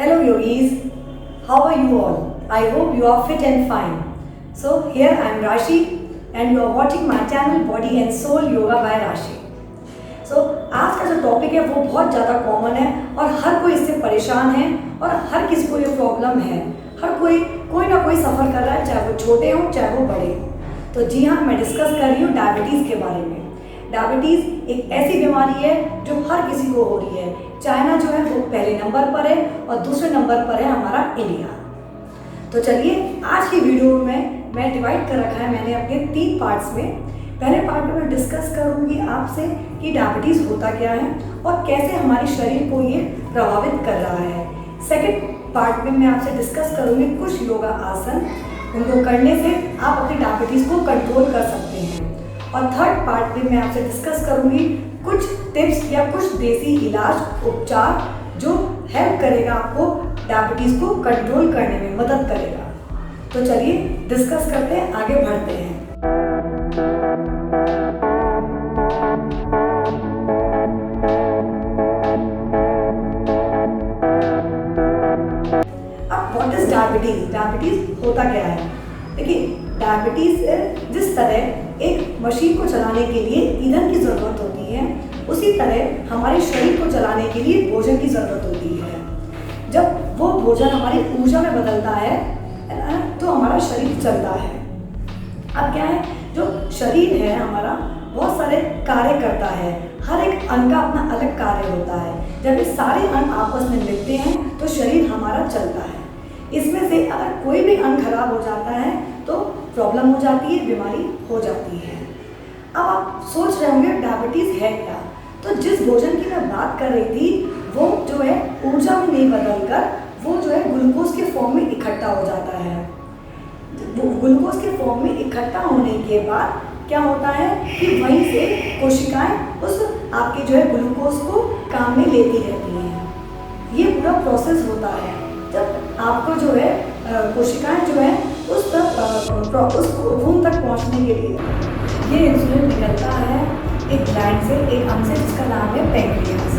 Hello yogis, how are you all? I hope you are fit and fine. So here I am Rashi and you are watching my channel Body and Soul Yoga by Rashi. So आज का जो topic है वो बहुत ज़्यादा common है और हर कोई इससे परेशान है और हर किसी को ये प्रॉब्लम है। हर कोई ना कोई सफ़र कर रहा है, चाहे वो छोटे हों चाहे वो बड़े हों। तो जी हाँ, मैं डिस्कस कर रही हूँ डायबिटीज़ के बारे में। डायबिटीज़ एक ऐसी बीमारी है जो हर किसी को हो रही है। चाइना जो है वो पहले नंबर पर है और दूसरे नंबर पर है हमारा इंडिया। तो चलिए आज की वीडियो में मैं डिवाइड कर रखा है मैंने अपने 3 पार्ट्स में। पहले पार्ट में मैं डिस्कस करूंगी आपसे कि डायबिटीज़ होता क्या है और कैसे हमारे शरीर को ये प्रभावित कर रहा है। सेकंड पार्ट में मैं आपसे डिस्कस करूंगी कुछ योगा आसन, उनको करने से आप अपनी डायबिटीज़ को कंट्रोल कर सकते हैं। और थर्ड पार्ट में मैं आपसे डिस्कस करूंगी कुछ टिप्स या कुछ देसी इलाज उपचार जो हेल्प करेगा आपको डायबिटीज़ को कंट्रोल करने में मदद करेगा। तो चलिए डिस्कस करते हैं, आगे बढ़ते हैं। अब व्हाट इज डायबिटीज़? डायबिटीज़ होता क्या है? देखिए, डायबिटीज़ जिस तरह एक मशीन को चलाने के लिए ईंधन की ज़रूरत होती है, उसी तरह हमारे शरीर को चलाने के लिए भोजन की ज़रूरत होती है। जब वो भोजन हमारी ऊर्जा में बदलता है तो हमारा शरीर चलता है। अब क्या है, जो शरीर है हमारा बहुत सारे कार्य करता है, हर एक अंग का अपना अलग कार्य होता है। जब ये सारे अंग आपस में मिलते हैं तो शरीर हमारा चलता है। इसमें से अगर कोई भी अंग खराब हो जाता है तो प्रॉब्लम हो जाती है, बीमारी हो जाती है। अब आप सोच रहे होंगे डायबिटीज़ है क्या? तो जिस भोजन की मैं बात कर रही थी वो जो है ऊर्जा में नहीं बदलकर वो जो है ग्लूकोज के फॉर्म में इकट्ठा हो जाता है। ग्लूकोज के फॉर्म में इकट्ठा होने के बाद क्या होता है कि वहीं से कोशिकाएं उस आपके जो है ग्लूकोज को काम में लेती रहती हैं। ये पूरा प्रोसेस होता है। जब आपको जो है कोशिकाएं जो है उस खून तक पहुंचने के लिए ये इंसुलिन निकलता है एक ग्लैंड से, एक अंग से, जिसका नाम है पैंक्रियास।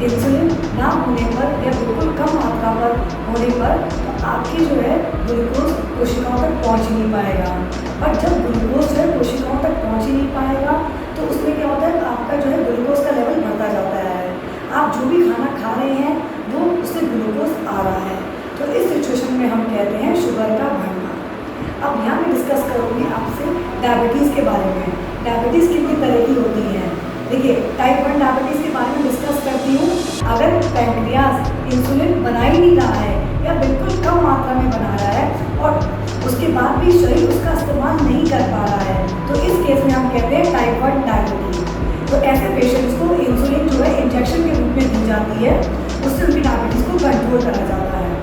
इंसुलिन ना होने पर या बिल्कुल कम मात्रा पर होने पर तो आपकी जो है ग्लूकोज कोशिकाओं तक पहुंच ही नहीं पाएगा। और जब ग्लूकोज जो है कोशिकाओं तक पहुंच ही नहीं पाएगा तो उसमें क्या होता है, आपका जो है ग्लूकोज का लेवल बढ़ता जाता है। आप जो भी खाना खा रहे हैं वो उससे ग्लूकोज आ रहा है। तो इस सिचुएशन में हम कहते हैं शुगर का बढ़ना। अब यहाँ मैं डिस्कस करूँगी आपसे डायबिटीज़ के बारे में। डायबिटीज़ कितनी तरह की होती है? देखिए, टाइप 1 डायबिटीज़ के बारे में डिस्कस करती हूँ। अगर पैंक्रियास इंसुलिन बना ही नहीं रहा है या बिल्कुल कम मात्रा में बना रहा है और उसके बाद भी शरीर उसका इस्तेमाल नहीं कर पा रहा है तो इस केस में हम कहते हैं टाइप 1 डायबिटीज़। तो ऐसे पेशेंट्स को इंसुलिन जो है इंजेक्शन के रूप में दी जाती है, उससे उनकी डायबिटीज़ को कंट्रोल करा जाता है।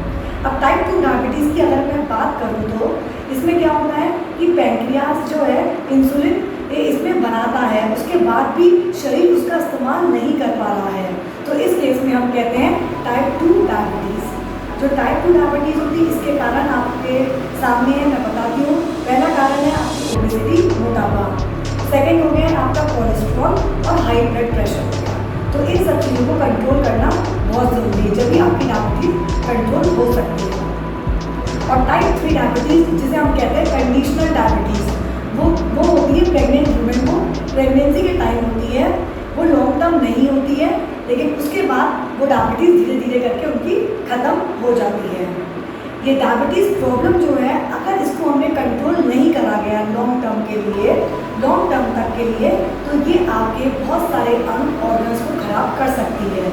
अब टाइप 2 डायबिटीज़ की अगर मैं बात करूँ तो इसमें क्या होता है कि पैंक्रियास जो है इंसुलिन इसमें बनाता है, उसके बाद भी शरीर उसका इस्तेमाल नहीं कर पा रहा है। तो इस केस में हम कहते हैं टाइप 2 डायबिटीज़। जो टाइप 2 डायबिटीज़ होती है इसके कारण आपके सामने है, मैं बताती हूँ। पहला कारण है आपकी ओबेसिटी, मोटापा। सेकेंड हो गया आपका कोलेस्ट्रॉल और हाई ब्लड प्रेशर हो गया। तो इन सब चीज़ों को कंट्रोल करना बहुत ज़रूरी है, जब भी आपकी डायबिटीज़ कंट्रोल हो सकती है। और टाइप 3 डायबिटीज़ जिसे हम कहते हैं कंडीशनल डायबिटीज़, वो होती है प्रेग्नेंट वुमेन को। प्रेगनेंसी के टाइम होती है, वो लॉन्ग टर्म नहीं होती है, लेकिन उसके बाद वो डायबिटीज़ धीरे धीरे करके उनकी ख़त्म हो जाती है। ये डायबिटीज़ प्रॉब्लम जो है अगर इसको हमने कंट्रोल नहीं करा गया लॉन्ग टर्म तक के लिए तो ये आपके बहुत सारे अंग ऑर्गन्स को ख़राब कर सकती है।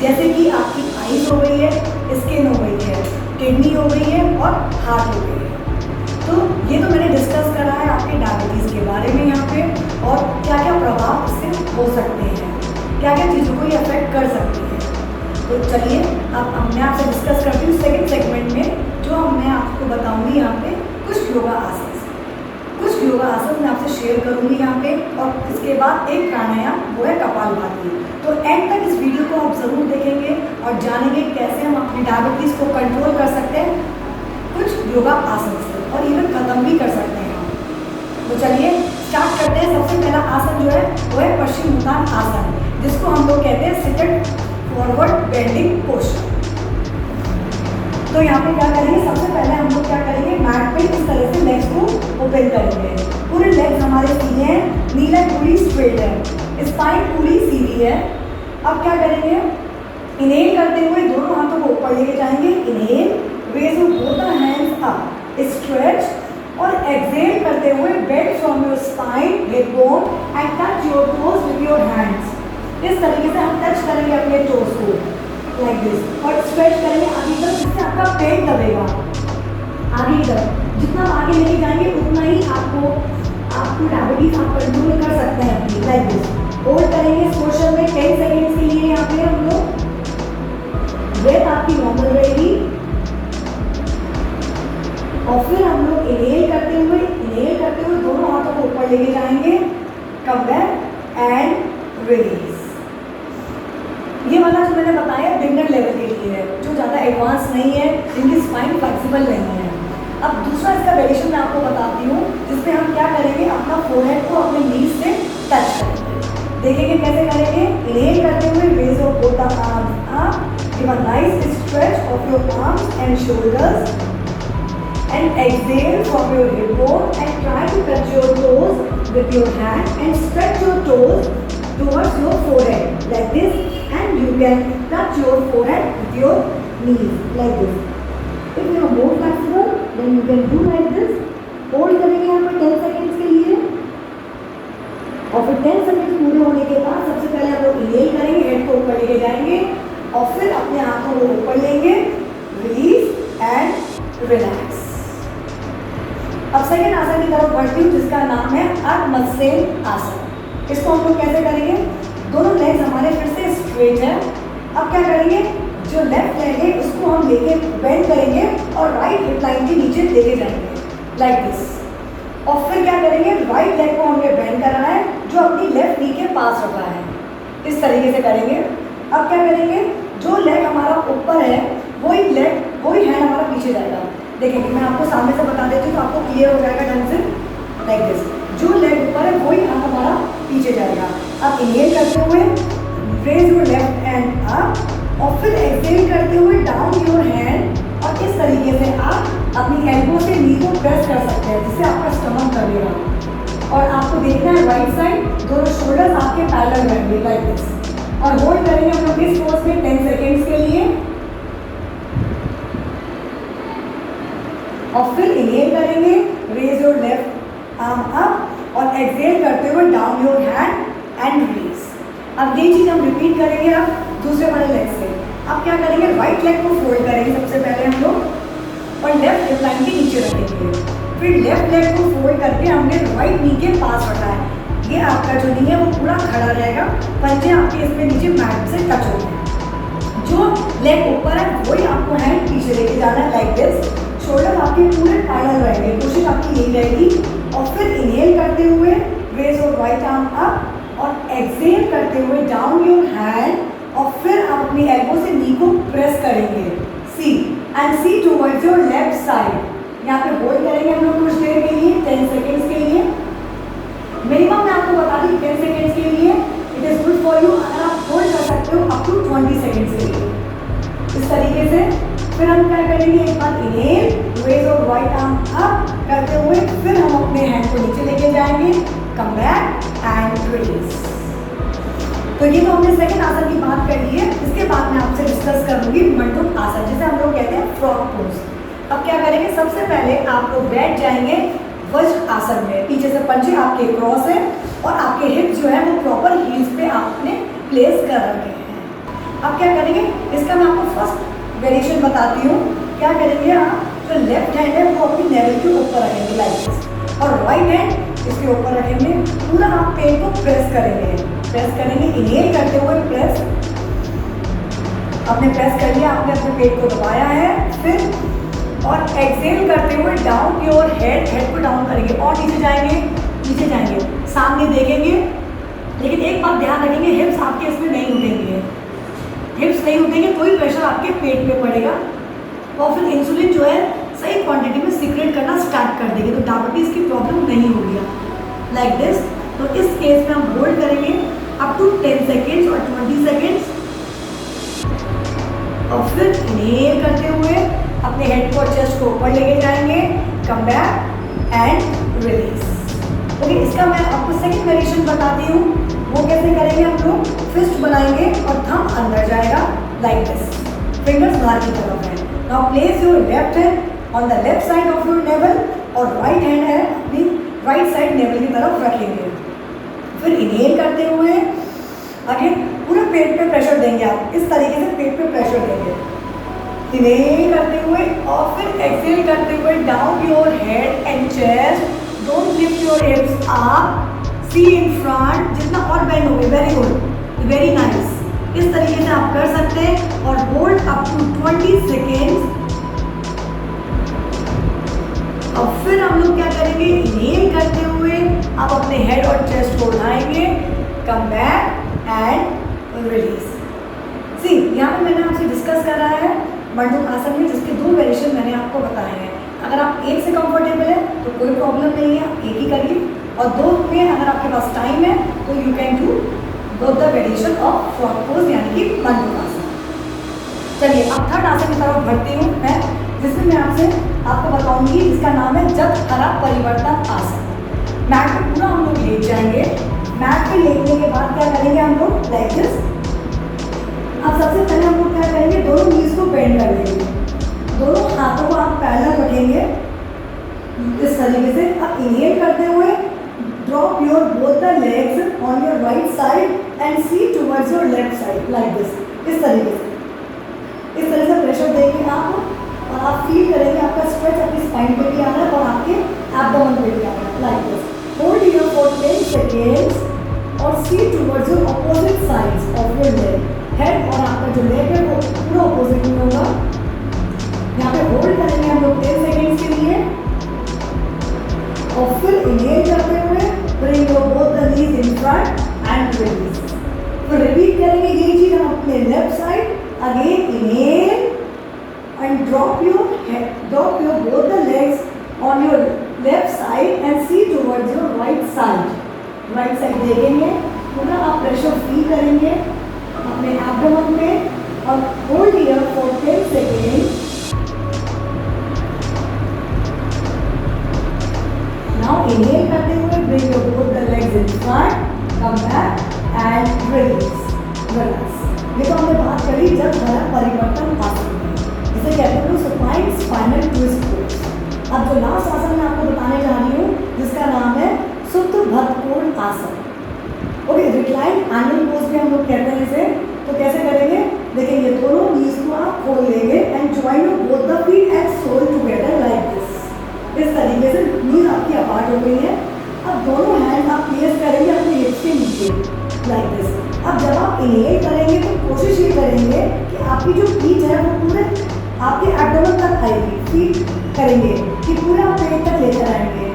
जैसे कि आपकी आईज हो गई है, स्किन हो गई है, किडनी हो गई है और हार्ट हो गई है। तो ये तो मैंने डिस्कस करा है आपके डायबिटीज़ के बारे में यहाँ पे, और क्या क्या प्रभाव इससे हो सकते हैं, क्या क्या चीज़ों को ये अफेक्ट कर सकती है। तो चलिए अब मैं आपसे डिस्कस करती हूँ सेकंड सेगमेंट में, जो मैं आपको बताऊँगी यहाँ पे कुछ योगा आसन। कुछ योगा आसन मैं आपसे शेयर करूँगी यहाँ पे, और इसके बाद एक प्राणायाम, वो है कपालभाति। तो एंड तक इस वीडियो को आप ज़रूर देखेंगे और जानेंगे कैसे हम अपनी डायबिटीज़ को कंट्रोल कर सकते हैं कुछ योगा आसन से, और इवन ख़त्म भी कर सकते हैं। तो चलिए स्टार्ट करते हैं। सबसे पहला आसन जो है वो है पश्चिमोत्तान आसन, जिसको हम लोग कहते हैं सिटेड फॉरवर्ड बेंडिंग पोस्चर। तो यहाँ पे क्या करेंगे, सबसे पहले हम लोग क्या करेंगे, मैट पे इस तरह से लेग्स को ओपन करेंगे। पूरे लेग्स हमारे सीधे हैं, नी लाइन पूरी स्ट्रेट है, स्पाइन पूरी सीधी है। अब क्या करेंगे, इनहेल करते हुए दोनों हाथों को ऊपर लेके जाएंगे, inhale, raise both the hands up, stretch, और एक्सहेल करते हुए bend from your spine, hip bone and touch your toes with your hands. इस तरीके से हम टच करेंगे अपने टोज को लाइक दिस, और स्ट्रेच करेंगे आगे तक, जिससे आपका पेट दबेगा आगे तक। जितना आगे लेके जाएंगे उतना ही आपको डायबिटीज आप कंट्रोल कर सकते हैं अपनी, लाइक दिस। होल्ड करेंगे इस पोर्शन में 10 सेकेंड्स के लिए। यहाँ पे हम लोग ब्रेथ आपकी नॉर्मल रहेगी, और फिर हम लोग इनहेल करते हुए दोनों हाथों को ऊपर लेके जाएंगे, कम बैक एंड रिलीज। ये वाला जो मैंने बताया बिगनर लेवल के लिए है, जो ज़्यादा एडवांस नहीं है, जिनकी स्पाइन फ्लेक्सिबल नहीं है। अब दूसरा इसका वेरिएशन मैं आपको बताती हूँ, जिसमें हम क्या करेंगे, अपना फोरहेड को अपने नीज से टच करेंगे। देखेंगे कैसे करेंगे, इनहेल करते हुए raise your both the arms up, give a nice stretch of your arms and shoulders, and exhale from your hip bone and try to touch your toes with your hand and stretch your toes towards your forehead like this, and you can touch your forehead with your knees like this. If you are more flexible then you can do like this. Hold करेंगे यहाँ पर 10 seconds के लिए, और फिर 10 seconds पूरे होने के बाद सबसे पहले हम लोग इनहेल करेंगे, हेड को ऊपर लेके जाएंगे, और फिर अपने हाथों को ऊपर लेंगे, रिलीज एंड रिलैक्स। अब सेकेंड आसन की तरफ बढ़ती हूँ, जिसका नाम है अर्ध मत्स्य आसन। इसको हम लोग कैसे करेंगे, दोनों लेग्स हमारे फिर से स्ट्रेट है। अब क्या करेंगे, जो लेफ्ट लेग है उसको हम लेके बेंड करेंगे और राइट हिप लाइन के नीचे लेके जाएंगे लाइक दिस, और फिर क्या करेंगे, राइट लेग को हमने बेंड करना है, जो अपनी लेफ्ट नी के पास रखा है, इस तरीके से करेंगे। अब क्या करेंगे, जो लेग हमारा ऊपर है वही हैंड हमारा पीछे जाएगा। देखिए मैं आपको सामने से बता देती हूँ तो आपको क्लियर हो जाएगा ढंग से, लाइक दिस। जो लेग ऊपर है वही हाथ हमारा पीछे जाएगा। अब इनहेल करते हुए raise your left hand up, और फिर एक्सहेल करते हुए डाउन योर हैंड, और इस तरीके से आप अपनी एल्बो से नी को प्रेस कर सकते हैं, जिससे आपका स्टमक दबेगा। और आपको देखना है राइट साइड, दोनों शोल्डर्स आपके पैरेलल रहेंगे लाइक दिस, और होल्ड करेंगे हम लोग इस पोज में 10 सेकेंड्स के लिए, और फिर इनहेल करेंगे, raise your left arm up, और एक्सहेल करते हुए down your hand and release. अब ये चीज़ हम रिपीट करेंगे अब दूसरे वाले लेग से। अब क्या करेंगे, राइट लेग को फोल्ड करेंगे सबसे पहले हम लोग, और लेफ्ट हिप लाइन के नीचे रखेंगे। फिर लेफ्ट लेग को फोल्ड करके हमने राइट नी के पास रखा है, ये आपका जो नी है वो पूरा खड़ा रहेगा, पंजे आपके इसमें नीचे मैट से टच होंगे। जो लेग ऊपर है वही आपको हैंड पीछे लेके जाना है लाइक दिस, शोल्डर आपके पूरे पैरेलल रहेंगे, कोशिश आपकी यही रहेगी। और फिर इनहेल करते हुए raise your right arm up, और एक्सहेल करते हुए डाउन योर हैंड, और फिर आप अपनी एल्बो से नी को प्रेस करेंगे, see and see towards your left side. यहाँ पे होल्ड करेंगे हम लोग कुछ देर के लिए, 10 सेकेंड्स के लिए। मिनिमम मैं आपको बता दी 10 सेकेंड्स के लिए, it is good for you. अगर आप होल्ड कर सकते हो अप टू 20 सेकेंड्स के लिए, इस तरीके से। फिर हम क्या करेंगे, एक बार inhale, raise your right arm up करते हुए फिर हम अपने हैंड को नीचे लेके जाएंगे, कम बैक एंड रिलीज। तो ये तो हमने सेकंड आसन की बात कर ली है। इसके बाद मैं आपसे डिस्कस करूंगी मंडूक आसन, जिसे हम लोग कहते हैं फ्रॉग पोज। अब क्या करेंगे, सबसे पहले आप लोग बैठ जाएंगे वज्र आसन में, पीछे से पंजे आपके क्रॉस है, और आपके हिप जो है वो प्रॉपर हील्स पे आपने प्लेस कर रखे हैं। अब क्या करेंगे, इसका मैं आपको फर्स्ट वेरिएशन बताती हूँ। क्या करेंगे, आप जो लेफ्ट हैंड है वो अपनी लेवल के ऊपर रखेंगे लाइक दिस, और राइट हैंड इसके ऊपर रखेंगे। पूरा आप पेट को प्रेस करेंगे, इनहेल करते हुए प्रेस, आपने प्रेस कर लिया, आपने अपने पेट को दबाया है। फिर और एक्सहेल करते हुए डाउन योर हेड को डाउन करेंगे, और नीचे जाएंगे, सामने देखेंगे। लेकिन एक बात ध्यान रखेंगे, हिप्स आपके इसमें नहीं उठेंगे, हिप्स नहीं उठेंगे तो ही प्रेशर आपके पेट पे पड़ेगा, और फिर इंसुलिन जो है सही क्वांटिटी में सीक्रेट करना स्टार्ट कर देंगे, तो डायबिटीज़ की प्रॉब्लम नहीं होगी लाइक दिस। तो इस केस में हम होल्ड करेंगे अप टू 10 सेकेंड्स और 20 सेकेंड्स, और फिर इनहेल करते हुए अपने हेड को और चेस्ट को ऊपर लेके जाएंगे, come back and release. Okay, इसका मैं आपको सेकंड वेरिएशन बताती हूँ, वो कैसे करेंगे। हम लोग फिस्ट बनाएंगे और थंब अंदर जाएगा लाइक दिस, फिंगर्स बाहर की तरफ है। Now place your left hand on the left side of your naval और राइट हैंड है अपनी राइट साइड नेवल की तरफ रखेंगे। फिर इनहेल करते हुए अगेन पूरे पेट पे प्रेशर देंगे, आप इस तरीके से पेट पे प्रेशर देंगे, इनहेल करते हुए और फिर एक्सहेल करते हुए down your head and chest, don't lift your hips up, see in front, जितना और बेंड हो गए, वेरी गुड, वेरी नाइस। इस तरीके से आप कर सकते हैं और होल्ड अप टू 20 सेकेंड्स। और फिर हम लोग क्या करेंगे, इनहेल करते हुए आप अपने हेड और चेस्ट को उठाएंगे, कम बैक एंड रिलीज। सी यहाँ पे मैंने आपसे डिस्कस करा है मंडूक आसन में, जिसके 2 वेरिएशन मैंने आपको बताए हैं। अगर आप एक से कंफर्टेबल है तो कोई प्रॉब्लम नहीं है, आप एक ही करिए, और 2 में अगर आपके पास टाइम है तो you can do both the variation of frog pose यानी कि मंडूक आसन। चलिए अब थर्ड आसन की तरफ बढ़ती हूँ मैं, जिसमें मैं आपको बताऊंगी, जिसका नाम है जठरा परिवर्तन आसन। मैट पे पूरा हम लोग लेट जाएंगे। मैट पे लेटने के बाद क्या करेंगे हम लोग, लाइक दिस। अब सबसे पहले हम लोग क्या करेंगे, दोनों नीज को बेंड कर लेंगे, दोनों हाथों को आप पैरेलल रखेंगे इस तरीके से। अब इनहेल करते हुए drop your both the legs on your right side and see towards your left side like this, इस तरीके से। इस तरह से प्रेशर देंगे आप, और आप फील करेंगे आपका स्ट्रेच आपकी स्पाइन पे भी आ रहा है और आपके एब्डोमेन पे भी आ रहा है, like this. Hold here for 10 seconds और see towards your opposite sides of your leg. Head और आपका जो लेग है वो पूरा अपोजिट में होगा। यहाँ पे होल्ड करेंगे हम लोग 10 सेकेंड्स के लिए, और फिर इनहेल करते हुए bring your both the knees in front end release. तो रिपीट करेंगे यही चीज हम अपने left side. Again inhale and drop your both the legs on your left side and see towards your right side. Right side देखेंगे, पूरा आप pressure feel करेंगे अपने एब्डोमेन पे, और hold here for 10 seconds. Now inhale करते हुए bring your both the legs in front, come back and release, relax. ये तो हमने बात करी जठरा परिवर्तन आसन, इसे कहते हैं सुपाइन स्पाइनल ट्विस्ट पोज। अब जो लास्ट आसन मैं आपको बताने जा रही हूँ, जिसका नाम है सुप्तभद्रकोण आसन। ओके, रिक्लाइन एंगल पोज भी हम लोग कहते हैं इसे। तो कैसे करेंगे, देखेंगे दोनों नीज को आप खोल लेंगे and join both the feet and sole together like this. इस तरीके से नीज आपकी अपार्ट हो गई है। अब दोनों हैंड आप प्लेस करेंगे अपने हिप्स के नीचे लाइक दिस। अब जब आप इनहेल करेंगे तो कोशिश ये करेंगे कि आपकी जो पीठ है वो पूरे आपके एब्डोमेन तक आएगी। फीट करेंगे कि पूरा आप पेट तक लेकर आएंगे,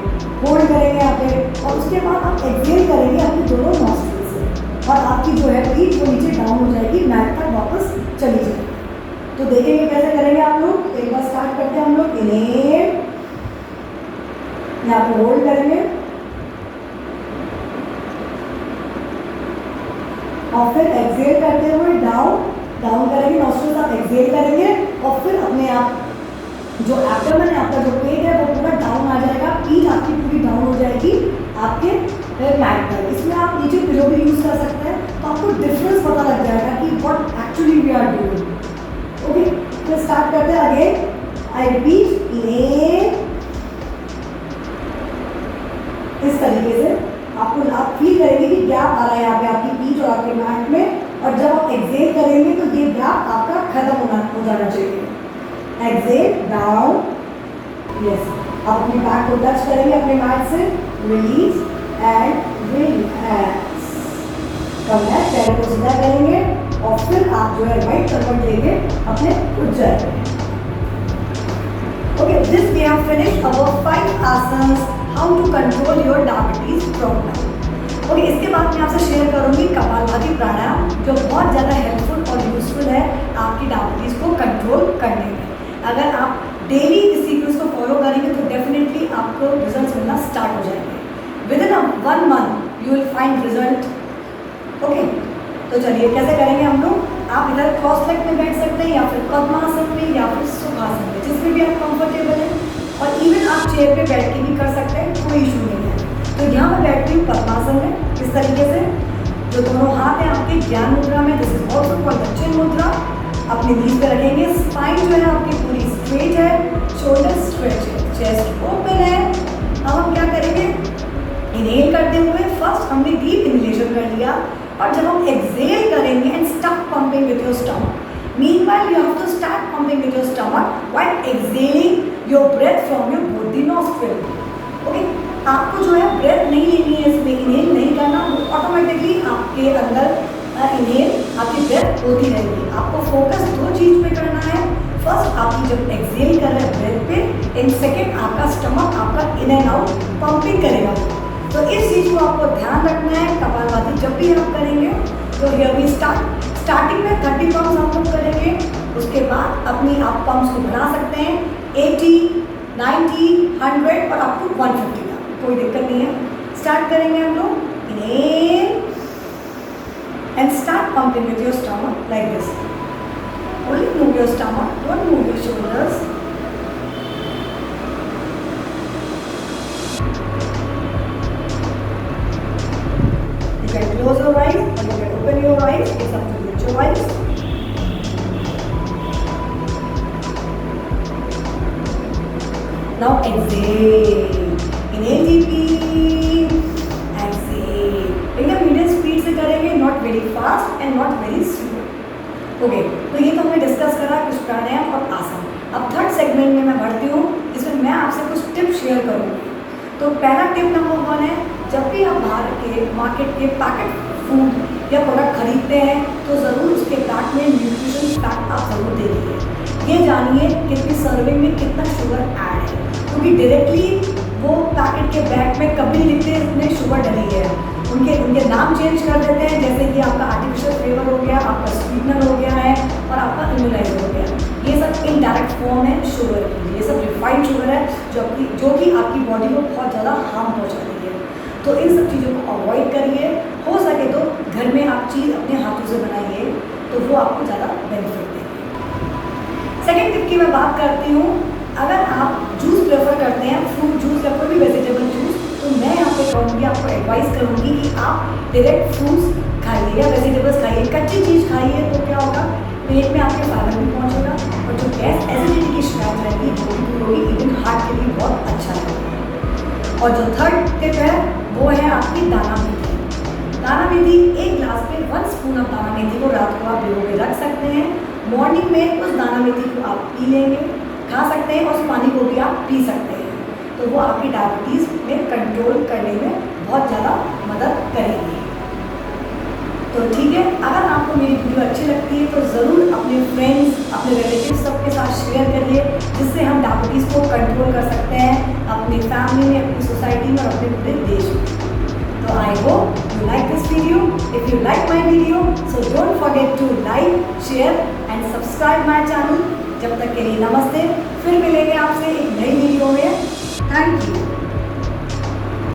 होल्ड करेंगे यहाँ पे, और उसके बाद आप एक्सहेल करेंगे अपने दोनों नॉस्ट्रिल से, और आपकी जो है पीठ वो नीचे डाउन हो जाएगी, मैट तक वापस चली जाएगी। तो देखेंगे कैसे करेंगे आप लोग। एक बार स्टार्ट करते हैं हम लोग। इनहेल, यहाँ पे होल्ड करेंगे, और फिर एक्सहेल करते हुए डाउन करेंगे, नॉस्ट्रिल्स आप एक्सहेल करेंगे, और फिर अपने आप जो एब्डोमेन है, आपका जो पेट है वो पूरा डाउन आ जाएगा, पीठ आपकी पूरी डाउन हो जाएगी आपके मैट पर। इसमें आप नीचे पिलो भी यूज कर सकते हैं, तो आपको डिफरेंस पता लग जाएगा कि what actually we are doing. Okay, तो स्टार्ट करते हैं। अगेन आई रिपीट, इनहेल, इस तरीके से आप फील करेंगे कि गैप आ रहा है यहाँ पे आपकी पीठ और आपके मैट में, और जब आप एक्सहेल करेंगे तो ये गैप आपका खत्म हो जाना चाहिए। Exhale down, yes. आप अपने बैक को टच करेंगे अपने मैट से, release and relax. Come back, पैर को सीधा करेंगे, और फिर आप जो है राइट करवट लेके अपने उठ जाएंगे। Okay, this we have finished our 5 आसन्स how to control your diabetes problem. Okay, इसके बाद मैं आपसे शेयर करूंगी कपालभाति प्राणायाम, जो बहुत ज़्यादा हेल्पफुल और यूजफुल है आपकी डायबिटीज़ को कंट्रोल करने में। अगर आप डेली इस सीक्वेंस को फॉलो करेंगे तो डेफिनेटली आपको रिजल्ट मिलना स्टार्ट हो जाएंगे। With in 1 month you will find result. Okay, तो चलिए कैसे करेंगे हम लोग। आप इधर क्रॉस लेग में बैठ सकते हैं, या फिर पद्मासन में, या फिर सुखासन में, जिसमें भी चेयर पे बैठ के भी कर सकते हैं, कोई इशू नहीं है। तो यहाँ मैं बैठती हूँ पद्मासन में इस तरीके से, जो दोनों हाथ हैं आपके ज्ञान मुद्रा में, दिस इज ऑल्सो कॉल्ड दक्षिण मुद्रा। अपने नीज पे रखेंगे, स्पाइन जो है आपकी पूरी स्ट्रेट है, शोल्डर स्ट्रेच है, चेस्ट ओपन है। अब हम क्या करेंगे, इनहेल करते हुए फर्स्ट हमने डीप इनहेलेशन कर लिया, और जब हम एक्सहेल करेंगे and start pumping with your stomach, meanwhile you have to start pumping with your stomach while exhaling your breath from your both the nostril. Okay, आपको जो है ब्रेथ नहीं लेनी है, इसमें इनहेल नहीं करना, ऑटोमेटिकली आपके अंदर इनहेल आपकी ब्रेथ होती रहेगी। आपको फोकस दो चीज़ पे करना है, फर्स्ट आपकी जब एक्सहेल कर रहे हैं ब्रेथ पे, एंड सेकेंड आपका स्टमक आपका इन एंड आउट पंपिंग करेगा। तो इस चीज़ को आपको ध्यान रखना है। कपालभाति जब भी आप करेंगे तो हियर वी स्टार्टिंग में 30 पम्प्स हम लोग करेंगे, उसके बाद अपनी आप पम्प्स को बढ़ा सकते हैं 80, 90, 100 और अप टू 150 का, कोई दिक्कत नहीं है। स्टार्ट करेंगे हम लोग, inhale and start pumping with your stomach like this. Only move your stomach, don't move your shoulders. You can close your eyes or you can open your eyes. It's up to your choice. Now exhale. Inhale deeply. Exhale. एकदम medium speed से करेंगे, not very fast and not very slow. Okay, तो ये तो हमने discuss करा कुछ प्राणायाम और आसन। अब थर्ड सेगमेंट में मैं बढ़ती हूँ, इसमें मैं आपसे कुछ टिप्स शेयर करूँगी। तो पहला टिप नंबर 1 है, जब भी आप बाहर के मार्केट के पैकेट फूड या प्रोडक्ट खरीदते हैं तो ज़रूर उसके पैक में न्यूट्रिशन फैक्ट आप ज़रूर देखिए। ये जानिए कितनी सर्विंग में कितना शुगर ऐड है, क्योंकि डायरेक्टली वो पैकेट के बैग में कभी लिखते हैं इसमें शुगर डली है, उनके नाम चेंज कर देते हैं, जैसे कि आपका आर्टिफिशियल फ्लेवर हो गया, आपका स्वीटनर हो गया है और आपका इम्यूनाइजर हो गया। ये सब इनडायरेक्ट फॉर्म है शुगर की, ये सब रिफाइंड शुगर है जो कि आपकी बॉडी को बहुत ज़्यादा हार्म पहुँचाती है। तो इन सब चीज़ों को अवॉइड करिए, हो सके तो घर में आप चीज़ अपने हाथों से बनाइए, तो वो आपको ज़्यादा बेनिफिट देगी। सेकेंड टिप की मैं बात करती हूँ, अगर आप जूस प्रेफर करते हैं, फ्रूट जूस या कोई भी वेजिटेबल जूस, तो मैं यहाँ पे कहूँगी, आपको एडवाइस करूँगी कि आप डायरेक्ट फ्रूट्स खाइए या वेजिटेबल्स खाइए। कच्ची चीज़ खाइए तो क्या होगा, पेट में आपके फाइबर भी पहुँचेगा और जो गैस एसिडिटी की शिकायत रहती है वो भी दूर होगी, इवन हार्ट के लिए बहुत अच्छा है। और जो थर्ड टिप है वो है आपकी दाना मेथी। दाना मेथी 1 गिलास में 1 स्पून ऑफ दाना मेथी को रात को आप भिगो के रख सकते हैं, मॉर्निंग में उस दाना मेथी को आप पी लेंगे, खा सकते हैं, और उस पानी को भी आप पी सकते हैं। तो वो आपकी डायबिटीज़ में कंट्रोल करने में बहुत ज़्यादा मदद करेगी। तो ठीक है, अगर आपको मेरी वीडियो अच्छी लगती है तो ज़रूर अपने फ्रेंड्स, अपने रिलेटिव्स सबके साथ शेयर करिए, जिससे हम डायबिटीज़ को कंट्रोल कर सकते हैं अपनी फैमिली में, अपनी सोसाइटी में और अपने पूरे देश में। तो I hope you like this video. If you like my video so don't forget to like, share and subscribe my channel. जब तक के लिए नमस्ते, फिर मिलेंगे आपसे एक नई वीडियो में। Thank you.